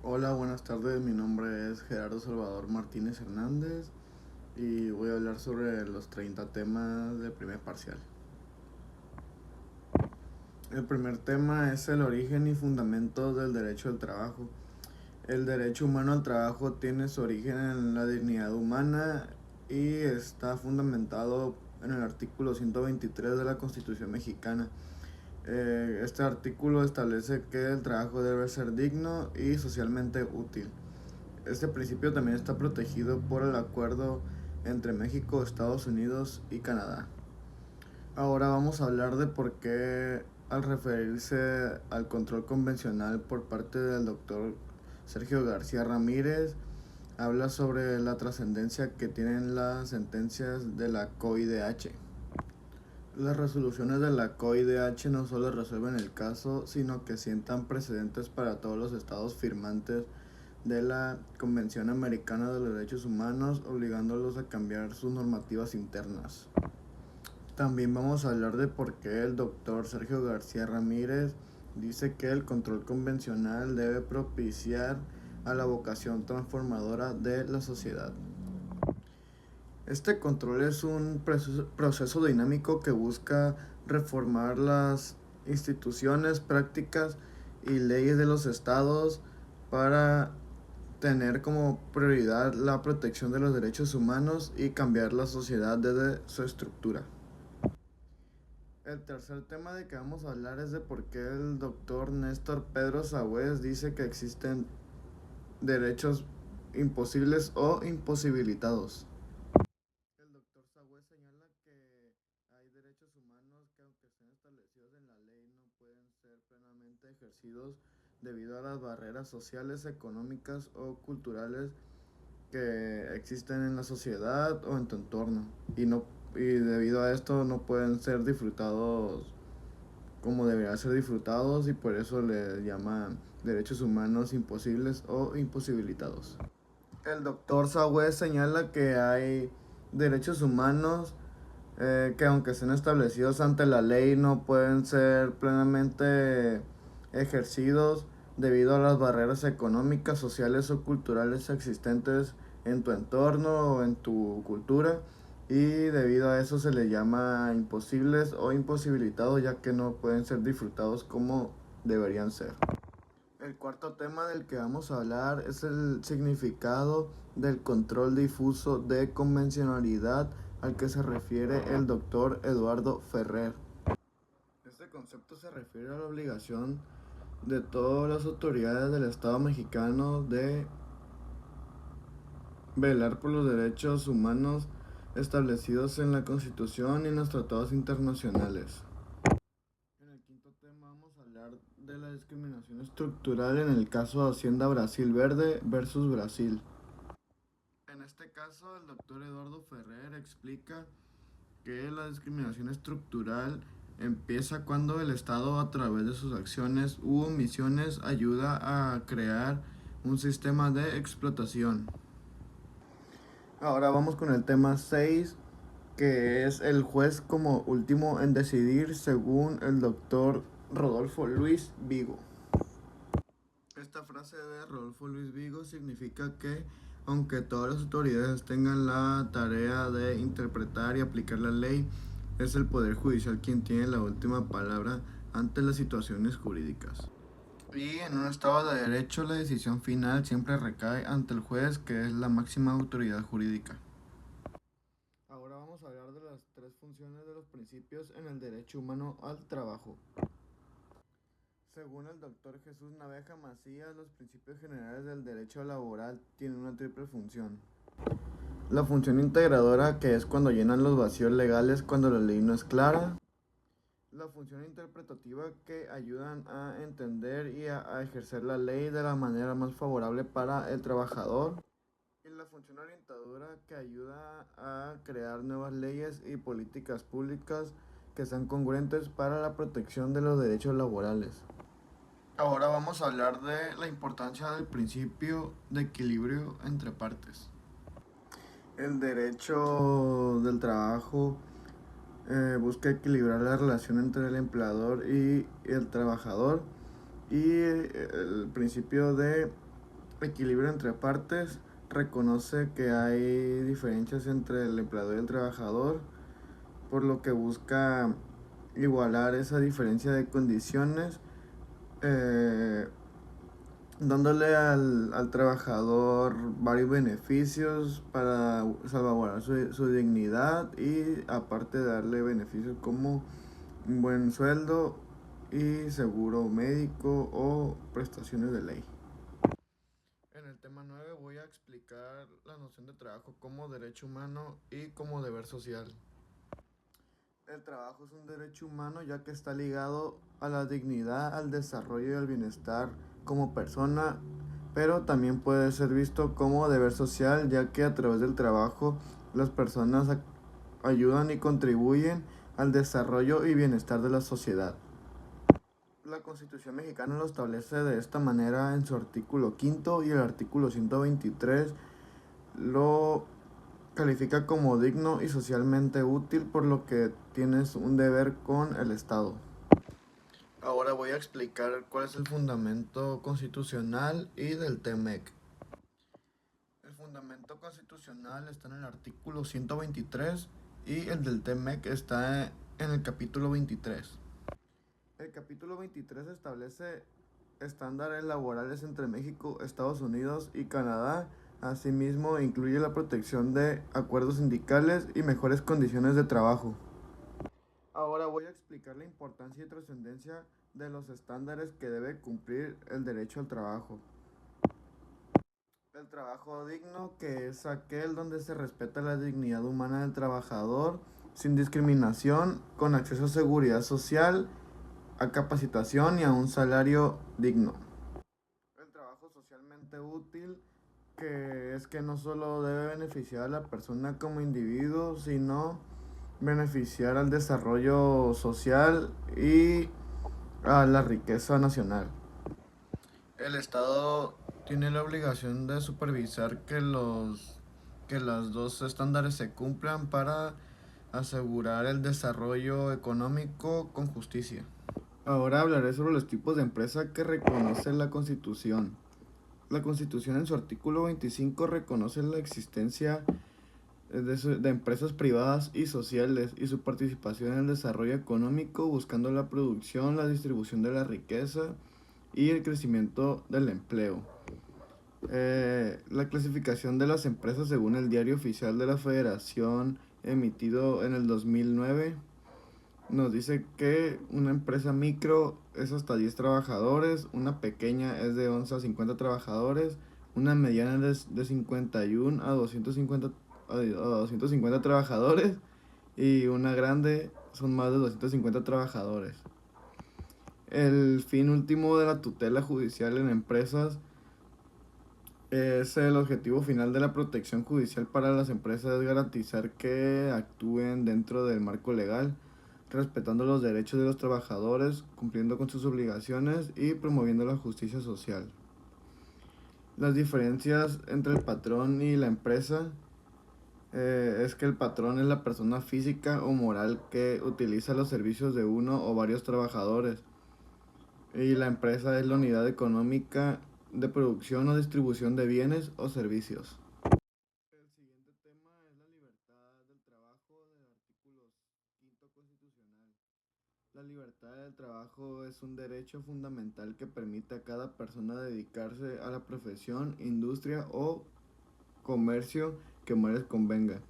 Hola, buenas tardes. Mi nombre es Gerardo Salvador Martínez Hernández y voy a hablar sobre los 30 temas del primer parcial. El primer tema es el origen y fundamento del derecho al trabajo. El derecho humano al trabajo tiene su origen en la dignidad humana y está fundamentado en el artículo 123 de la Constitución mexicana. Este artículo establece que el trabajo debe ser digno y socialmente útil. Este principio también está protegido por el acuerdo entre México, Estados Unidos y Canadá. Ahora vamos a hablar de por qué al referirse al control convencional por parte del doctor Sergio García Ramírez, habla sobre la trascendencia que tienen las sentencias de la COIDH. Las resoluciones de la COIDH no solo resuelven el caso, sino que sientan precedentes para todos los estados firmantes de la Convención Americana de los Derechos Humanos, obligándolos a cambiar sus normativas internas. También vamos a hablar de por qué el doctor Sergio García Ramírez dice que el control convencional debe propiciar a la vocación transformadora de la sociedad. Este control es un proceso dinámico que busca reformar las instituciones, prácticas y leyes de los estados para tener como prioridad la protección de los derechos humanos y cambiar la sociedad desde su estructura. El tercer tema de que vamos a hablar es de por qué el doctor Néstor Pedro Sagüez dice que existen derechos imposibles o imposibilitados. El doctor Sagüez señala que hay derechos humanos que aunque estén establecidos en la ley no pueden ser plenamente ejercidos debido a las barreras sociales, económicas o culturales que existen en la sociedad o en tu entorno y debido a esto no pueden ser disfrutados como deberían ser disfrutados y por eso le llaman derechos humanos imposibles o imposibilitados. El doctor Sagüez señala que hay derechos humanos que aunque estén establecidos ante la ley no pueden ser plenamente ejercidos debido a las barreras económicas, sociales o culturales existentes en tu entorno o en tu cultura y debido a eso se les llama imposibles o imposibilitados ya que no pueden ser disfrutados como deberían ser. El cuarto tema del que vamos a hablar es el significado del control difuso de convencionalidad al que se refiere el doctor Eduardo Ferrer. Este concepto se refiere a la obligación de todas las autoridades del Estado mexicano de velar por los derechos humanos establecidos en la Constitución y en los tratados internacionales. En el quinto tema vamos a hablar de la discriminación estructural en el caso de Hacienda Brasil Verde versus Brasil. En este caso, el doctor Eduardo Ferrer explica que la discriminación estructural empieza cuando el Estado a través de sus acciones u omisiones ayuda a crear un sistema de explotación. Ahora vamos con el tema 6, que es el juez como último en decidir según el doctor Rodolfo Luis Vigo. Esta frase de Rodolfo Luis Vigo significa que aunque todas las autoridades tengan la tarea de interpretar y aplicar la ley, es el Poder Judicial quien tiene la última palabra ante las situaciones jurídicas. Y en un Estado de Derecho la decisión final siempre recae ante el juez, que es la máxima autoridad jurídica. Ahora vamos a hablar de las tres funciones de los principios en el derecho humano al trabajo. Según el doctor Jesús Naveja Macías, los principios generales del derecho laboral tienen una triple función. La función integradora, que es cuando llenan los vacíos legales cuando la ley no es clara. La función interpretativa, que ayudan a entender y a ejercer la ley de la manera más favorable para el trabajador. Y la función orientadora, que ayuda a crear nuevas leyes y políticas públicas que sean congruentes para la protección de los derechos laborales. Ahora vamos a hablar de la importancia del principio de equilibrio entre partes. El derecho del trabajo busca equilibrar la relación entre el empleador y el trabajador y el principio de equilibrio entre partes, reconoce que hay diferencias entre el empleador y el trabajador, por lo que busca igualar esa diferencia de condiciones, eh, dándole al trabajador varios beneficios para salvaguardar su dignidad y aparte darle beneficios como un buen sueldo y seguro médico o prestaciones de ley. En el tema 9 voy a explicar la noción de trabajo como derecho humano y como deber social. El trabajo es un derecho humano ya que está ligado a la dignidad, al desarrollo y al bienestar como persona, pero también puede ser visto como deber social ya que a través del trabajo las personas ayudan y contribuyen al desarrollo y bienestar de la sociedad. La Constitución mexicana lo establece de esta manera en su artículo quinto y el artículo 123 lo califica como digno y socialmente útil, por lo que tienes un deber con el Estado. Ahora voy a explicar cuál es el fundamento constitucional y del TEMEC. El fundamento constitucional está en el artículo 123 y el del TEMEC está en el capítulo 23. El capítulo 23 establece estándares laborales entre México, Estados Unidos y Canadá. Asimismo, incluye la protección de acuerdos sindicales y mejores condiciones de trabajo. Ahora voy a explicar la importancia y trascendencia de los estándares que debe cumplir el derecho al trabajo. El trabajo digno, que es aquel donde se respeta la dignidad humana del trabajador, sin discriminación, con acceso a seguridad social, a capacitación y a un salario digno. El trabajo socialmente útil, que es que no solo debe beneficiar a la persona como individuo, sino beneficiar al desarrollo social y a la riqueza nacional. El Estado tiene la obligación de supervisar que los dos estándares se cumplan para asegurar el desarrollo económico con justicia. Ahora hablaré sobre los tipos de empresa que reconoce la Constitución. La Constitución en su artículo 25 reconoce la existencia de empresas privadas y sociales y su participación en el desarrollo económico buscando la producción, la distribución de la riqueza y el crecimiento del empleo. La clasificación de las empresas según el Diario Oficial de la Federación emitido en el 2009 nos dice que una empresa micro es hasta 10 trabajadores, una pequeña es de 11 a 50 trabajadores, una mediana es de 51 a 250 trabajadores y una grande son más de 250 trabajadores. El fin último de la tutela judicial en empresas es el objetivo final de la protección judicial para las empresas, es garantizar que actúen dentro del marco legal, respetando los derechos de los trabajadores, cumpliendo con sus obligaciones y promoviendo la justicia social. Las diferencias entre el patrón y la empresa es que el patrón es la persona física o moral que utiliza los servicios de uno o varios trabajadores y la empresa es la unidad económica de producción o distribución de bienes o servicios. El siguiente tema es la libertad del trabajo del artículo quinto constitucional. La libertad del trabajo es un derecho fundamental que permite a cada persona dedicarse a la profesión, industria o comercio que más les convenga,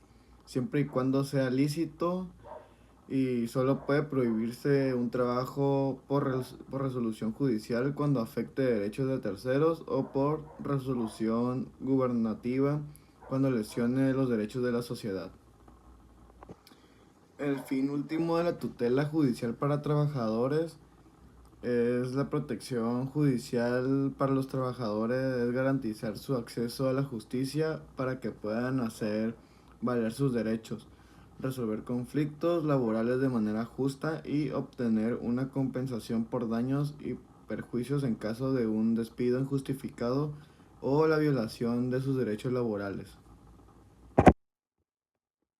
siempre y cuando sea lícito y solo puede prohibirse un trabajo por resolución judicial cuando afecte derechos de terceros o por resolución gubernativa cuando lesione los derechos de la sociedad. El fin último de la tutela judicial para trabajadores es la protección judicial para los trabajadores, es garantizar su acceso a la justicia para que puedan hacer valer sus derechos, resolver conflictos laborales de manera justa y obtener una compensación por daños y perjuicios en caso de un despido injustificado o la violación de sus derechos laborales.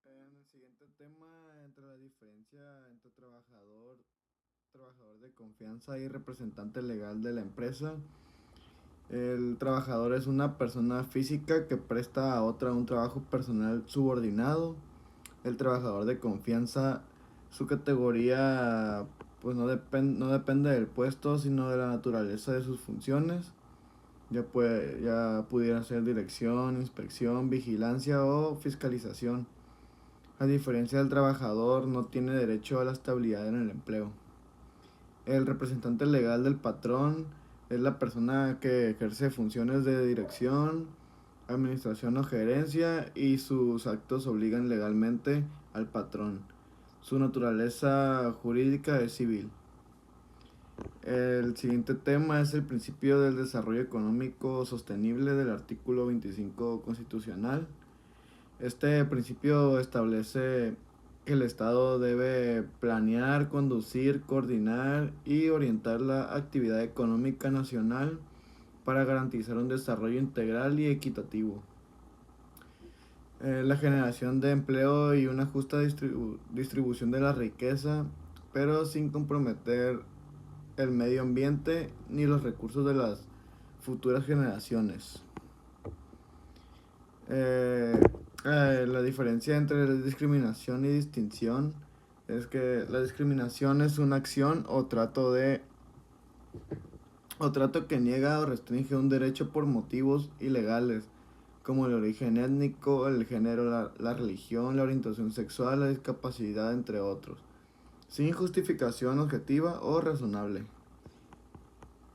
En el siguiente tema, entre la diferencia entre trabajador de confianza y representante legal de la empresa, El trabajador es una persona física que presta a otra un trabajo personal subordinado. El trabajador de confianza, su categoría pues no depende del puesto, sino de la naturaleza de sus funciones. Ya pudiera ser dirección, inspección, vigilancia o fiscalización. A diferencia del trabajador, no tiene derecho a la estabilidad en el empleo. El representante legal del patrón es la persona que ejerce funciones de dirección, administración o gerencia y sus actos obligan legalmente al patrón. Su naturaleza jurídica es civil. El siguiente tema es el principio del desarrollo económico sostenible del artículo 25 constitucional. Este principio establece que el Estado debe planear, conducir, coordinar y orientar la actividad económica nacional para garantizar un desarrollo integral y equitativo. La generación de empleo y una justa distribución de la riqueza, pero sin comprometer el medio ambiente ni los recursos de las futuras generaciones. Eh, la diferencia entre discriminación y distinción es que la discriminación es una acción o trato que niega o restringe un derecho por motivos ilegales, como el origen étnico, el género, la religión, la orientación sexual, la discapacidad, entre otros, sin justificación objetiva o razonable.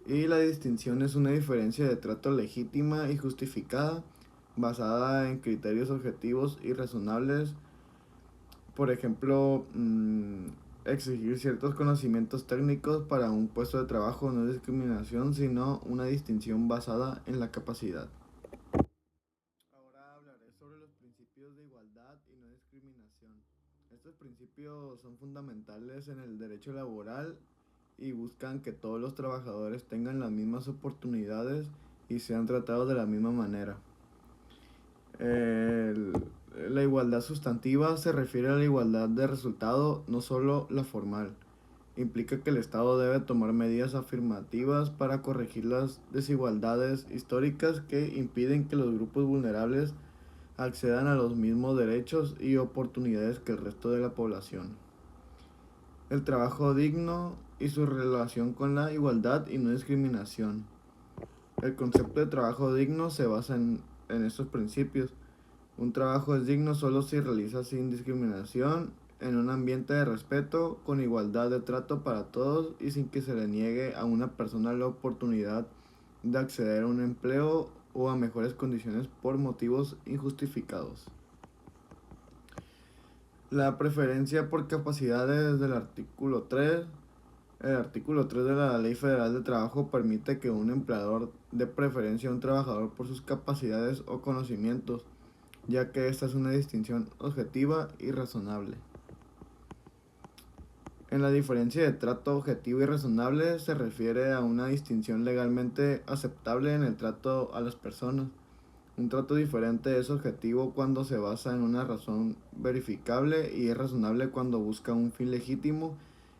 Y la distinción es una diferencia de trato legítima y justificada, basada en criterios objetivos y razonables. Por ejemplo, exigir ciertos conocimientos técnicos para un puesto de trabajo no es discriminación, sino una distinción basada en la capacidad. Ahora hablaré sobre los principios de igualdad y no discriminación. Estos principios son fundamentales en el derecho laboral y buscan que todos los trabajadores tengan las mismas oportunidades y sean tratados de la misma manera. El- la igualdad sustantiva se refiere a la igualdad de resultado, no solo la formal. Implica que el Estado debe tomar medidas afirmativas para corregir las desigualdades históricas que impiden que los grupos vulnerables accedan a los mismos derechos y oportunidades que el resto de la población. El trabajo digno y su relación con la igualdad y no discriminación. El concepto de trabajo digno se basa en estos principios. Un trabajo es digno solo si realiza sin discriminación, en un ambiente de respeto, con igualdad de trato para todos y sin que se le niegue a una persona la oportunidad de acceder a un empleo o a mejores condiciones por motivos injustificados. La preferencia por capacidades del artículo 3. El artículo 3 de la Ley Federal de Trabajo permite que un empleador dé preferencia a un trabajador por sus capacidades o conocimientos, ya que esta es una distinción objetiva y razonable. En la diferencia de trato objetivo y razonable se refiere a una distinción legalmente aceptable en el trato a las personas. Un trato diferente es objetivo cuando se basa en una razón verificable y es razonable cuando busca un fin legítimo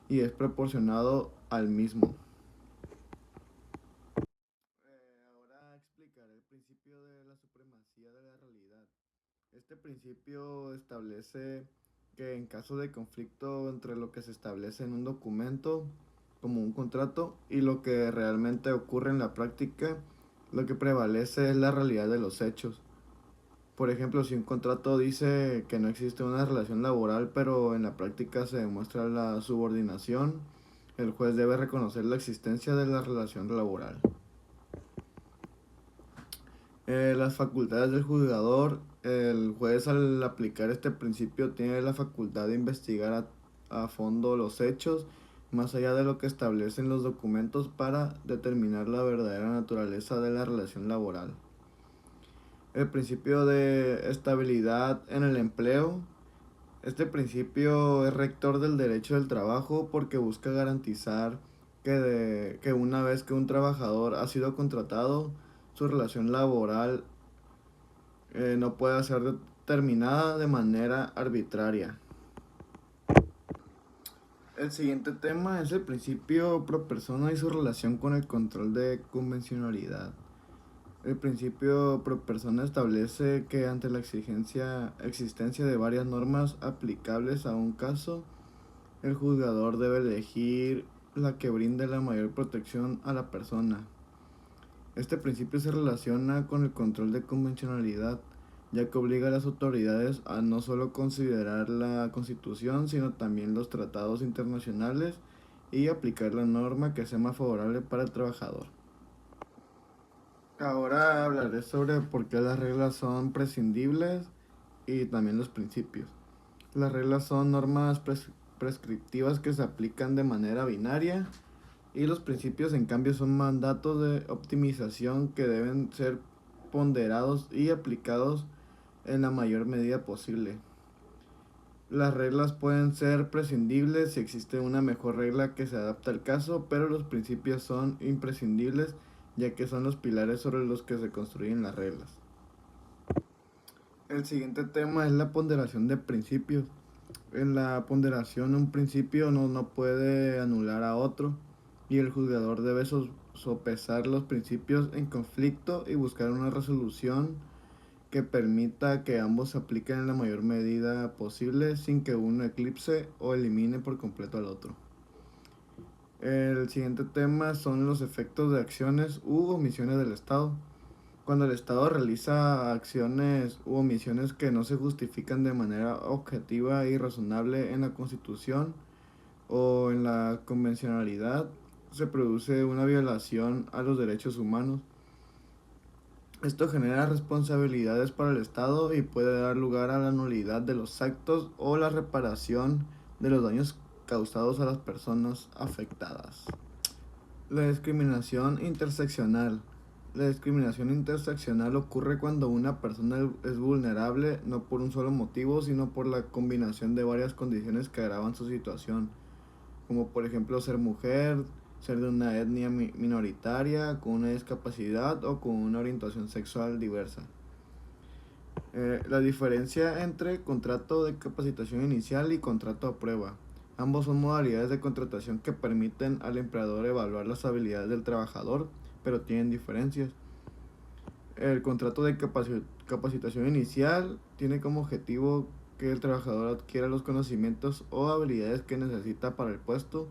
y es proporcionado al mismo. Ahora explicaré el principio de la supremacía de la realidad. Este principio establece que en caso de conflicto entre lo que se establece en un documento, como un contrato, y lo que realmente ocurre en la práctica, lo que prevalece es la realidad de los hechos. Por ejemplo, si un contrato dice que no existe una relación laboral, pero en la práctica se demuestra la subordinación, el juez debe reconocer la existencia de la relación laboral. Las facultades del juzgador. El juez al aplicar este principio tiene la facultad de investigar a fondo los hechos, más allá de lo que establecen los documentos para determinar la verdadera naturaleza de la relación laboral. El principio de estabilidad en el empleo. Este principio es rector del derecho del trabajo porque busca garantizar que una vez que un trabajador ha sido contratado, su relación laboral no puede ser determinada de manera arbitraria. El siguiente tema es el principio pro persona y su relación con el control de convencionalidad. El principio pro persona establece que ante la existencia de varias normas aplicables a un caso, el juzgador debe elegir la que brinde la mayor protección a la persona. Este principio se relaciona con el control de convencionalidad, ya que obliga a las autoridades a no solo considerar la Constitución, sino también los tratados internacionales y aplicar la norma que sea más favorable para el trabajador. Ahora hablaré sobre por qué las reglas son prescindibles y también los principios. Las reglas son normas prescriptivas que se aplican de manera binaria y los principios en cambio son mandatos de optimización que deben ser ponderados y aplicados en la mayor medida posible. Las reglas pueden ser prescindibles si existe una mejor regla que se adapta al caso, pero los principios son imprescindibles ya que son los pilares sobre los que se construyen las reglas. El siguiente tema es la ponderación de principios. En la ponderación un principio no puede anular a otro y el juzgador debe sopesar los principios en conflicto y buscar una resolución que permita que ambos se apliquen en la mayor medida posible sin que uno eclipse o elimine por completo al otro. El siguiente tema son los efectos de acciones u omisiones del Estado. Cuando el Estado realiza acciones u omisiones que no se justifican de manera objetiva y razonable en la Constitución o en la convencionalidad, se produce una violación a los derechos humanos. Esto genera responsabilidades para el Estado y puede dar lugar a la nulidad de los actos o la reparación de los daños causados a las personas afectadas. La discriminación interseccional. La discriminación interseccional ocurre cuando una persona es vulnerable no por un solo motivo, sino por la combinación de varias condiciones que agravan su situación, como por ejemplo ser mujer, ser de una etnia minoritaria, con una discapacidad o con una orientación sexual diversa. La diferencia entre contrato de capacitación inicial y contrato a prueba. Ambos son modalidades de contratación que permiten al empleador evaluar las habilidades del trabajador, pero tienen diferencias. El contrato de capacitación inicial tiene como objetivo que el trabajador adquiera los conocimientos o habilidades que necesita para el puesto,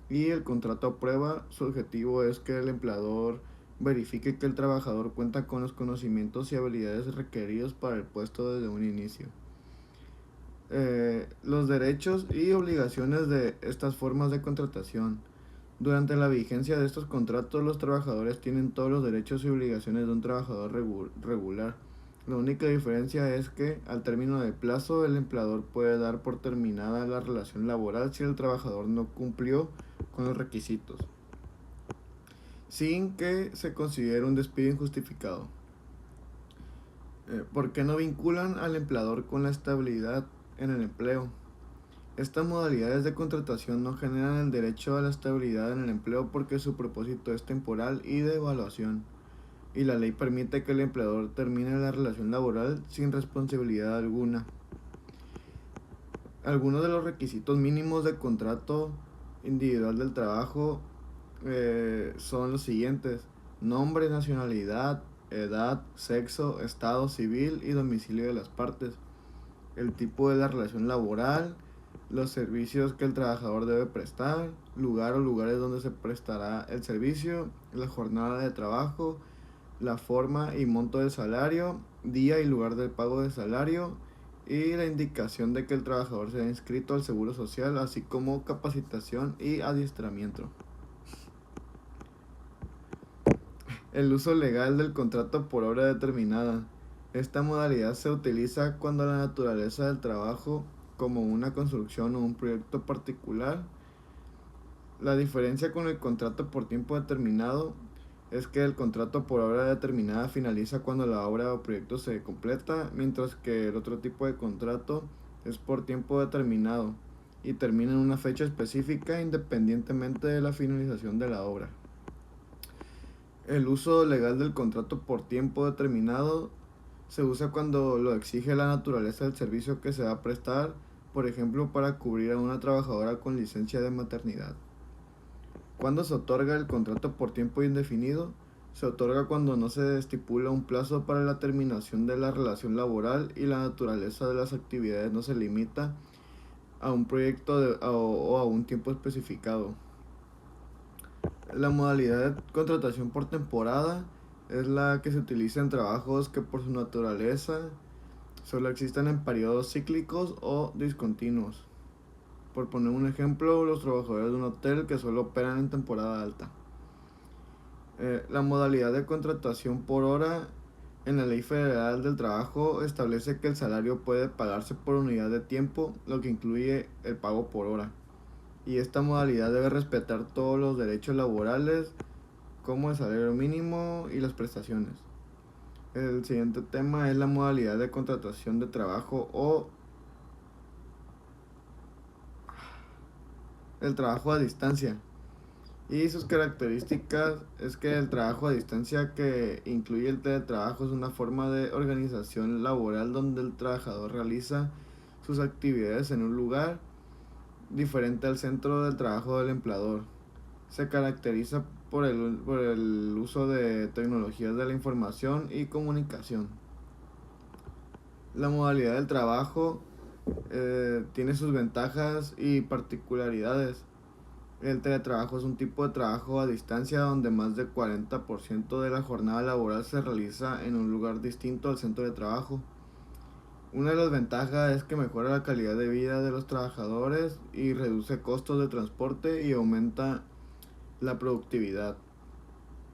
y el contrato a prueba, su objetivo es que el empleador verifique que el trabajador cuenta con los conocimientos y habilidades requeridos para el puesto desde un inicio. Los derechos y obligaciones de estas formas de contratación. Durante la vigencia de estos contratos, los trabajadores tienen todos los derechos y obligaciones de un trabajador regular. La única diferencia es que, al término del plazo, el empleador puede dar por terminada la relación laboral si el trabajador no cumplió con los requisitos, sin que se considere un despido injustificado. ¿Por qué no vinculan al empleador con la estabilidad en el empleo? Estas modalidades de contratación no generan el derecho a la estabilidad en el empleo porque su propósito es temporal y de evaluación, y la ley permite que el empleador termine la relación laboral sin responsabilidad alguna. Algunos de los requisitos mínimos de contrato individual del trabajo son los siguientes: nombre, nacionalidad, edad, sexo, estado civil y domicilio de las partes, el tipo de la relación laboral, los servicios que el trabajador debe prestar, lugar o lugares donde se prestará el servicio, la jornada de trabajo, la forma y monto del salario, día y lugar del pago de salario, y la indicación de que el trabajador sea inscrito al Seguro Social, así como capacitación y adiestramiento. El uso legal del contrato por obra determinada. Esta modalidad se utiliza cuando la naturaleza del trabajo, como una construcción o un proyecto particular. La diferencia con el contrato por tiempo determinado es que el contrato por obra determinada finaliza cuando la obra o proyecto se completa, mientras que el otro tipo de contrato es por tiempo determinado y termina en una fecha específica independientemente de la finalización de la obra. El uso legal del contrato por tiempo determinado se usa cuando lo exige la naturaleza del servicio que se va a prestar, por ejemplo, para cubrir a una trabajadora con licencia de maternidad. ¿Cuándo se otorga el contrato por tiempo indefinido? Se otorga cuando no se estipula un plazo para la terminación de la relación laboral y la naturaleza de las actividades no se limita a un proyecto o a un tiempo especificado. La modalidad de contratación por temporada es la que se utiliza en trabajos que por su naturaleza solo existen en periodos cíclicos o discontinuos. Por poner un ejemplo, los trabajadores de un hotel que solo operan en temporada alta. La modalidad de contratación por hora en la Ley Federal del Trabajo establece que el salario puede pagarse por unidad de tiempo, lo que incluye el pago por hora. Y esta modalidad debe respetar todos los derechos laborales, como el salario mínimo y las prestaciones. El siguiente tema es la modalidad de contratación de trabajo o el trabajo a distancia. Y sus características es que el trabajo a distancia, que incluye el teletrabajo, es una forma de organización laboral donde el trabajador realiza sus actividades en un lugar diferente al centro del trabajo del empleador. Se caracteriza por el uso de tecnologías de la información y comunicación. La modalidad del trabajo tiene sus ventajas y particularidades. El teletrabajo es un tipo de trabajo a distancia donde más del 40% de la jornada laboral se realiza en un lugar distinto al centro de trabajo. Una de las ventajas es que mejora la calidad de vida de los trabajadores y reduce costos de transporte y aumenta la productividad.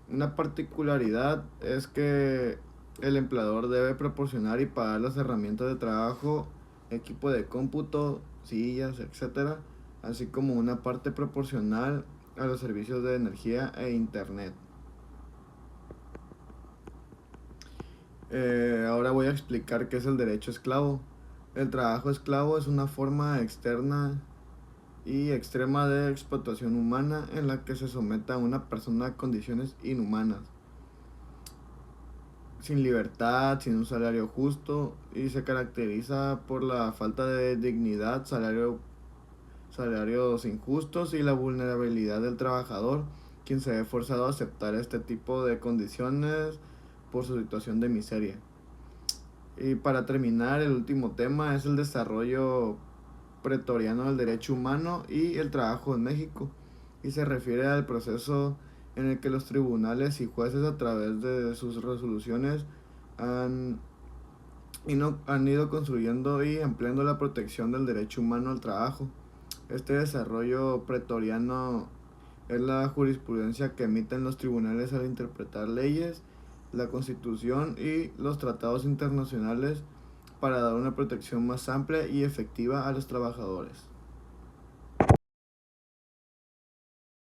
Una particularidad es que el empleador debe proporcionar y pagar las herramientas de trabajo, equipo de cómputo, sillas, etc., así como una parte proporcional a los servicios de energía e internet. Ahora voy a explicar qué es el derecho esclavo. El trabajo esclavo es una forma externa y extrema de explotación humana en la que se somete a una persona a condiciones inhumanas, sin libertad, sin un salario justo, y se caracteriza por la falta de dignidad, salarios injustos y la vulnerabilidad del trabajador, quien se ve forzado a aceptar este tipo de condiciones por su situación de miseria. Y para terminar, el último tema es el desarrollo pretoriano del derecho humano y el trabajo en México, y se refiere al proceso en el que los tribunales y jueces, a través de sus resoluciones, han, han ido construyendo y ampliando la protección del derecho humano al trabajo. Este desarrollo pretoriano es la jurisprudencia que emiten los tribunales al interpretar leyes, la Constitución y los tratados internacionales para dar una protección más amplia y efectiva a los trabajadores.